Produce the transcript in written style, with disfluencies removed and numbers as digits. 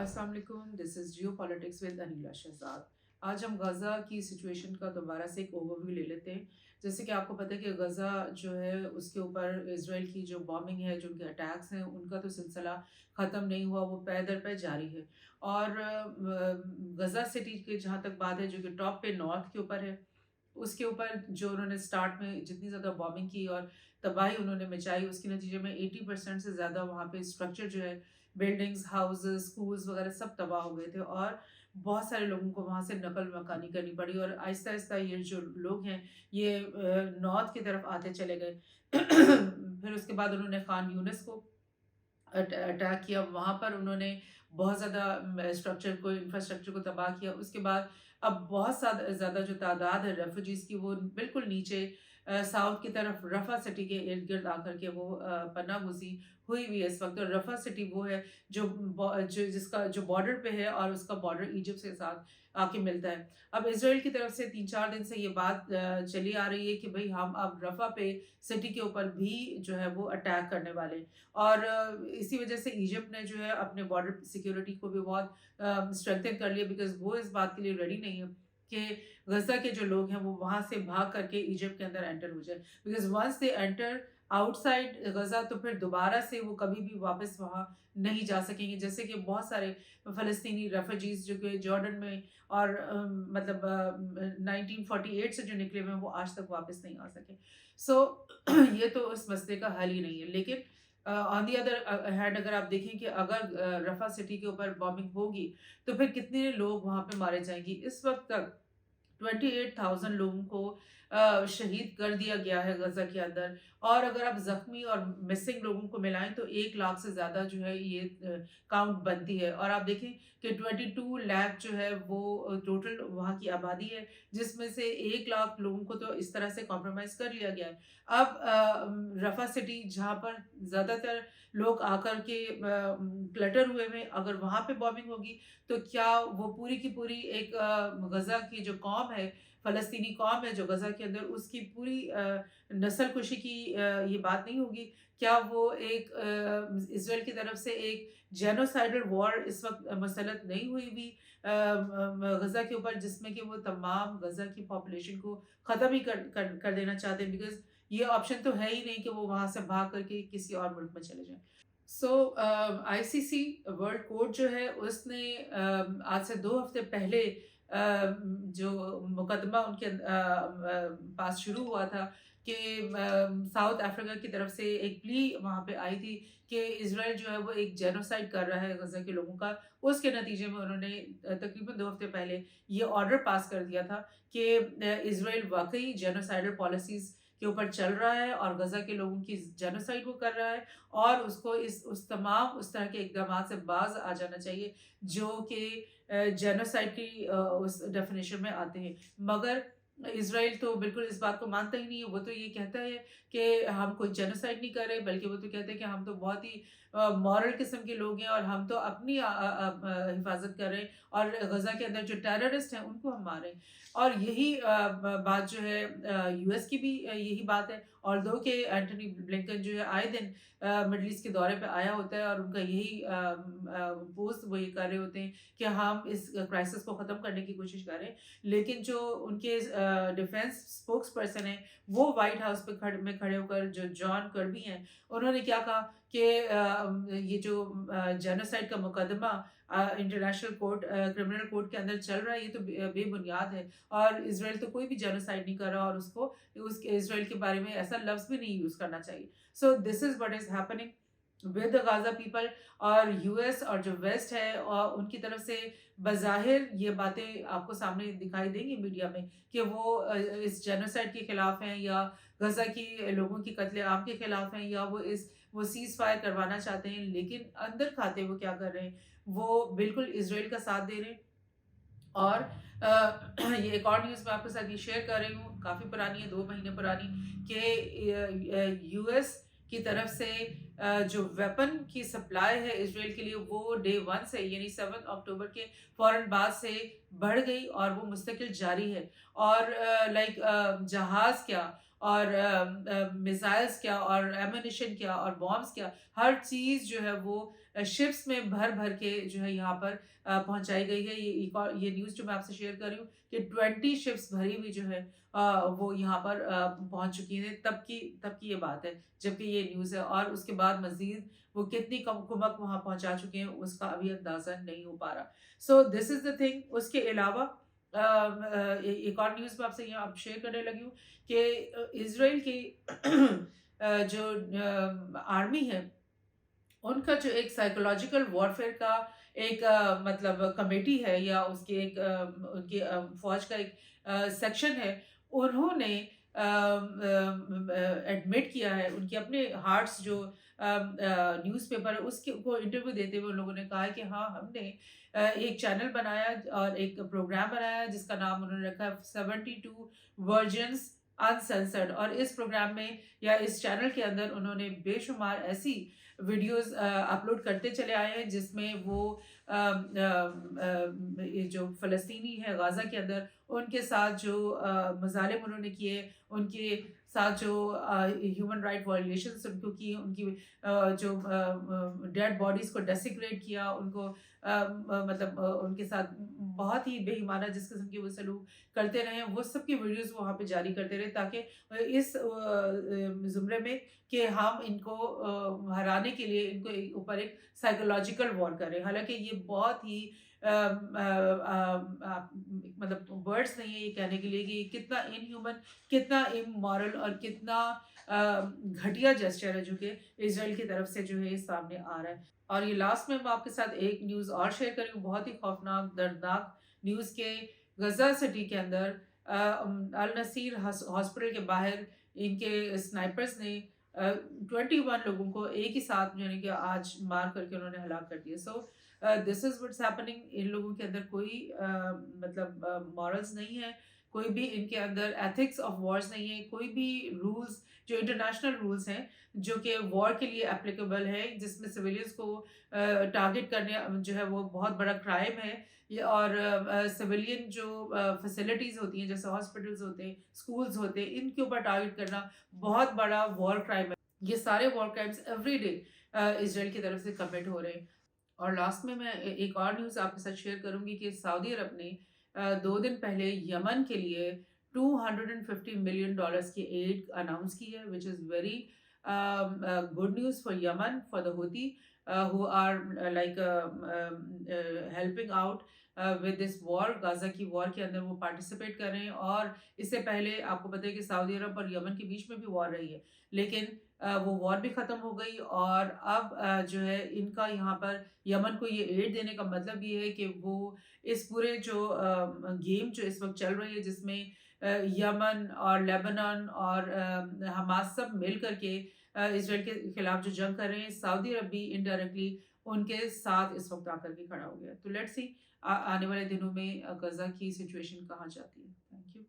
अस्सलाम वालेकुम, this is Geo politics with Aneela Shahzad. आज हम गज़ा की सिचुएशन का दोबारा से एक ओवरव्यू ले लेते हैं। जैसे कि आपको पता है कि गज़ा जो है उसके ऊपर इज़राइल की जो बॉम्बिंग है, जो उनके अटैक्स हैं, उनका तो सिलसिला ख़त्म नहीं हुआ, वो पै दर पै जारी है। और गज़ा सिटी की जहाँ तक बात है, जो कि टॉप पे नॉर्थ के ऊपर है, उसके ऊपर जो उन्होंने स्टार्ट में जितनी ज़्यादा बॉम्बिंग की और तबाही उन्होंने मचाई, उसके नतीजे में 80% से ज़्यादा वहाँ पे स्ट्रक्चर जो है, बिल्डिंग्स, हाउसेस, स्कूल्स वगैरह सब तबाह हो गए थे और बहुत सारे लोगों को वहाँ से नकल मकानी करनी पड़ी और आहिस्ता-आहिस्ता ये जो लोग हैं, ये नॉर्थ की तरफ आते चले गए। फिर उसके बाद उन्होंने खान यूनिस को अटैक किया, वहाँ पर उन्होंने बहुत ज़्यादा स्ट्रक्चर को इंफ्रास्ट्रक्चर को तबाह किया। उसके बाद अब बहुत ज़्यादा जो तादाद है रेफ्यूजीज़ की, वो बिल्कुल नीचे साउथ की तरफ रफ़ा सिटी के इर्द-गिर्द आकर के वो पनाह गुज़ी हुई हुई है इस वक़्त। और रफ़ा सिटी वो है जो जिसका जो बॉर्डर पे है और उसका बॉर्डर इजिप्ट के साथ आके मिलता है। अब इज़राइल की तरफ से 3-4 दिन से ये बात चली आ रही है कि भई हम अब रफ़ा पे सिटी के ऊपर भी जो है वो अटैक करने वाले हैं। और इसी वजह से इजिप्ट ने जो है अपने बॉर्डर सिक्योरिटी को भी बहुत स्ट्रेंथन कर लिया, बिकॉज़ वो इस बात के लिए रेडी नहीं है कि गज़ा के जो लोग हैं वो वहाँ से भाग करके इजिप्ट के अंदर एंटर हो जाए। Because once they enter outside Gaza, तो फिर दोबारा से वो कभी भी वापस वहाँ नहीं जा सकेंगे। जैसे कि बहुत सारे फ़लस्तीनी रेफ्यूजीज़ जो कि जॉर्डन में और 1948 से जो निकले हुए हैं, वो आज तक वापस नहीं आ सके। सो ये तो उस मसले का हल ही नहीं है। लेकिन ऑन दी अदर हैंड अगर आप देखें कि अगर रफ़ा सिटी के ऊपर बॉम्बिंग होगी, तो फिर कितने लोग वहाँ पे मारे जाएँगे। इस वक़्त तक 28,000 लोगों को शहीद कर दिया गया है गज़ा के अंदर। और अगर आप ज़ख्मी और मिसिंग लोगों को मिलाएँ, तो 1 लाख से ज़्यादा जो है ये काउंट बनती है। और आप देखें कि 22 लाख जो है वो टोटल वहाँ की आबादी है, जिसमें से 1 लाख लोगों को तो इस तरह से कॉम्प्रोमाइज़ कर लिया गया है। अब रफ़ा सिटी जहाँ पर ज़्यादातर लोग आकर के क्लटर हुए हैं, अगर वहाँ पे बॉम्बिंग होगी, तो क्या वो पूरी की पूरी एक गज़ा की जो कौम है, फ़लस्तीनी कौम है जो गज़ा के अंदर, उसकी पूरी नस्ल कुशी की ये बात नहीं होगी? क्या वो एक इज़राइल की तरफ से एक जेनोसाइडल वॉर इस वक़्त मुसल्लत नहीं हुई भी गज़ा के ऊपर, जिसमें कि वो तमाम गज़ा की पॉपुलेशन को ख़त्म ही कर देना चाहते हैं? बिकॉज़ ये ऑप्शन तो है ही नहीं कि वो वहाँ से भाग करके किसी और मुल्क में चले जाएँ। सो आईसीसी वर्ल्ड कोर्ट जो है उसने आज से 2 हफ्ते पहले जो मुकदमा उनके पास शुरू हुआ था कि साउथ अफ्रीका की तरफ से एक प्ली वहाँ पे आई थी कि इज़राइल जो है वो एक जेनोसाइड कर रहा है गज़ा के लोगों का। उसके नतीजे में उन्होंने तकरीबन 2 हफ्ते पहले ये ऑर्डर पास कर दिया था कि इज़राइल वाक़ई जेनोसाइडल पॉलिसीज़ के ऊपर चल रहा है और गज़ा के लोगों की जेनोसाइड वो कर रहा है, और उसको उस तरह के इक़दामात से बाज़ आ जाना चाहिए जो कि जेनोसाइड की उस डेफिनिशन में आते हैं। मगर इज़राइल तो बिल्कुल इस बात को मानता ही नहीं है। वो तो ये कहता है कि हम कोई जेनोसाइड नहीं कर रहे, बल्कि वो तो कहते हैं कि हम तो बहुत ही मॉरल किस्म के लोग हैं और हम तो अपनी हिफाज़त कर रहे हैं और गज़ा के अंदर जो टेररिस्ट हैं उनको हम मार रहे हैं। और यही बात जो है यूएस की भी यही बात है। ऑल्दो कि एंटनी ब्लिंकन जो है आए दिन मिडल ईस्ट के दौरे पे आया होता है और उनका यही पोस्ट वो ये कर रहे होते हैं कि हम इस क्राइसिस को ख़त्म करने की कोशिश कर रहे हैं। लेकिन जो उनके डिफेंस स्पोक्स पर्सन है, वो व्हाइट हाउस पे खड़े होकर, जो जॉन कर्बी हैं, उन्होंने क्या कहा कि ये जो जेनोसाइड का मुकदमा इंटरनेशनल कोर्ट क्रिमिनल कोर्ट के अंदर चल रहा है, ये तो बेबुनियाद है और इसराइल तो कोई भी जेनोसाइड नहीं कर रहा और उसको उस इसराइल के बारे में ऐसा लफ्ज़ भी नहीं यूज़ करना चाहिए। So this is what is happening with the Gaza people. और यूएस और जो वेस्ट है उनकी तरफ से बज़ाहिर ये बातें आपको सामने दिखाई देंगी मीडिया में कि वो इस जेनोसाइड के खिलाफ हैं या गज़ा की लोगों की कत्ले-आम के खिलाफ हैं, या वो सीज़ फायर करवाना चाहते हैं, लेकिन अंदर खाते वो क्या कर रहे हैं, वो बिल्कुल इज़राइल का साथ दे रहे हैं। और ये एक और न्यूज़ मैं आपके साथ ये शेयर कर रही हूँ, काफ़ी पुरानी है, 2 महीने पुरानी, कि यूएस की तरफ से जो वेपन की सप्लाई है इज़राइल के लिए, वो डे 1 से यानी 7 अक्टूबर के फ़ौरन बाद से बढ़ गई और वो मुस्तकिल जारी है। और जहाज़ क्या, اور میزائلس کیا اور ایمونیشن کیا اور بامبس کیا، ہر چیز جو ہے وہ شپس میں بھر بھر کے جو ہے یہاں پر پہنچائی گئی ہے. یہ ایک اور یہ نیوز جو میں آپ سے شیئر کر رہی ہوں کہ 20 شپس بھری ہوئی جو ہے وہ یہاں پر پہنچ چکی ہیں. تب کی یہ بات ہے جبکہ یہ نیوز ہے، اور اس کے بعد مزید وہ کتنی کمک وہاں پہنچا چکے ہیں اس کا ابھی اندازہ نہیں ہو پا رہا. سو دس از دا تھنگ. اس کے علاوہ ایک اور نیوز میں آپ سے یہاں شیئر کرنے لگی ہوں کہ اسرائیل کی جو آرمی ہے ان کا جو ایک سائیکولوجیکل وارفیئر کا ایک مطلب کمیٹی ہے، یا اس کے ایک ان کی فوج کا ایک سیکشن ہے، انہوں نے ایڈمٹ کیا ہے ان کے اپنے ہارٹس جو نیوز پیپر ہے اس کے کو انٹرویو دیتے ہوئے ان لوگوں نے کہا ہے کہ ہاں ہم نے ایک چینل بنایا اور ایک پروگرام بنایا جس کا نام انہوں نے رکھا ہے 72 ورجنز انسنسرڈ. اور اس پروگرام میں یا اس چینل کے اندر انہوں نے بے شمار ایسی ویڈیوز اپلوڈ کرتے چلے آئے ہیں جس میں وہ جو فلسطینی ہے غازہ کے اندر ان کے ساتھ جو مظالم انہوں نے کیے، ان کے ساتھ جو ہیومن رائٹ وائلیشنس ان کو کی، ان کی جو ڈیڈ باڈیز کو ڈیسیکریٹ کیا، ان کو مطلب ان کے ساتھ بہت ہی بے ایمانہ جس قسم کی وہ سلوک کرتے رہے، وہ سب کی ویڈیوز وہاں پہ جاری کرتے رہے تاکہ اس زمرے میں کہ ہم ان کو ہرانے کے لیے ان کو اوپر ایک سائیکولوجیکل وار کریں. حالانکہ یہ بہت ہی مطلب ورڈس نہیں ہے یہ کہنے کے لیے کہ یہ کتنا ان ہیومن، کتنا امورل اور کتنا گھٹیا جیسچر ہے جو کہ اسرائیل کی طرف سے جو ہے یہ سامنے آ رہا ہے. اور یہ لاسٹ میں آپ کے ساتھ ایک نیوز اور شیئر کری ہوں، بہت ہی خوفناک دردناک نیوز کے غزہ سٹی کے اندر النصیر ہاسپٹل کے باہر ان کے سنائپرز نے 21 لوگوں کو ایک ہی ساتھ یعنی کہ آج مار کر کے انہوں نے ہلاک کر دیا. سو دس از وٹس ہیپننگ. ان لوگوں کے اندر کوئی مطلب مورلز نہیں ہے، کوئی بھی ان کے اندر ایتھکس آف وارز نہیں ہے، کوئی بھی رولز جو انٹرنیشنل رولز ہیں جو کہ وار کے لیے اپلیکیبل ہے، جس میں سویلینز کو ٹارگٹ کرنے جو ہے وہ بہت بڑا کرائم ہے. اور سویلین جو فیسلٹیز ہوتی ہیں جیسے ہاسپٹلز ہوتے ہیں، اسکولز ہوتے ہیں، ان کے اوپر ٹارگٹ کرنا بہت بڑا وار کرائم ہے. یہ سارے وار کرائمز ایوری ڈے اسرائیل کی طرف سے کمٹ ہو رہے ہیں. اور لاسٹ میں ایک اور نیوز آپ کے ساتھ شیئر کروں گی کہ سعودی عرب نے 2 دن پہلے یمن کے لیے $250 ملین کی ایڈ اناؤنس کی ہے، which is very good news for Yemen, for the Houthi who are like helping out with this war. غازہ کی وار کے اندر وہ پارٹیسپیٹ کر رہے ہیں. اور اس سے پہلے آپ کو پتہ ہے کہ سعودی عرب اور یمن کے بیچ میں بھی وار رہی ہے، لیکن وہ وار بھی ختم ہو گئی. اور اب جو ہے ان کا یہاں پر یمن کو یہ ایڈ دینے کا مطلب یہ ہے کہ وہ اس پورے جو گیم جو اس وقت چل رہی ہے جس میں یمن اور لیبنان اور حماس سب مل کر کے اسرائیل کے خلاف جو جنگ کر رہے ہیں، سعودی عرب بھی انڈائریکٹلی ان کے ساتھ اس وقت آ کر کے کھڑا ہو گیا. تو لیٹس سی آنے والے دنوں میں غزہ کی سچویشن کہاں جاتی ہے. Thank you.